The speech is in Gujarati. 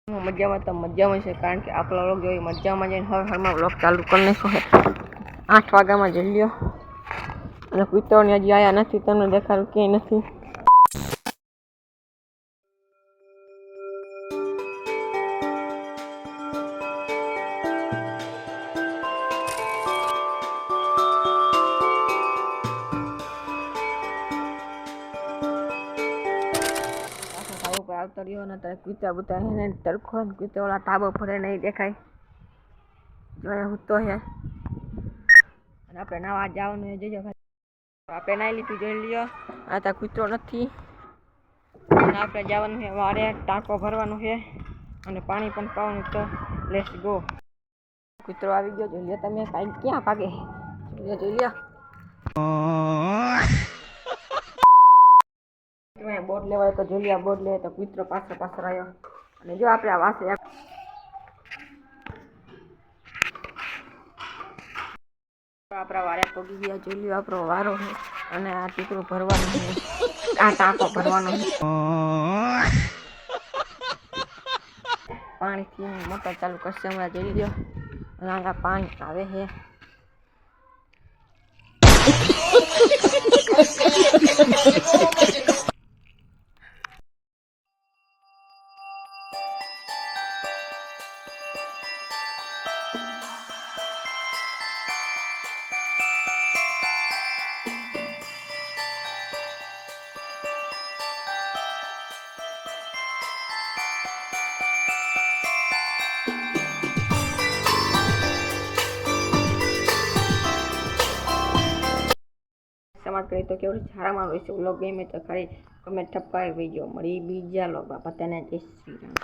મજામાં તો મજામાં છે, કારણ કે આપણા લોક જોઈ મજામાં જઈને હરમાં બ્લોગ ચાલુ કરી નાખ્યો છે. 8 વાગ્યામાં જઈ લ્યો અને કૂતરોને હજી આવ્યા નથી, તમને દેખાડું ક્યાંય નથી. આવતો રહ્યો ને ત્યારે કૂતરા બુતા એને તરખો ને કૂતરો ઓલા તાબો ફરે નહીં દેખાય, જોયા હું તો હે. અને આપણે નાવા જવાનું જજો, આપણે નાઈ લીધું જોઈ લ્યો. આ ત્યાં કૂતરો નથી અને આપણે જવાનું છે વારે, ટાંકો ભરવાનું છે અને પાણી પણ પાવાનું. તો લેટ્સ ગો. કૂતરો આવી ગયો જોઈ લ્યો તમે, કાંઈ ક્યાં ભાગે જોઈ લ્યો. બોટ લેવાય તો જોઈ લ્યો, બોટ લે તો કૂતરો પાછળ આવ્યો. અને જો આપણે આ વાસે આપણા વારે પગી ગયા જોઈ લ્યો. આપણો વારો છે અને આ ટીકડું ભરવાનું છે, આ ટાંકો ભરવાનો છે. પાણીથી મોટર ચાલુ કરશે હમણાં જોઈ લ્યો. અને અહીંયા પાણી આવે છે. સમાજ કરી તો કેવું સારામાં હોય છે. વ્લોગ ગમે તો ખાલી કમેન્ટ ઠપકાવી ગયો. મળી બીજા લોગ બાપા તેને જય શ્રી રામ.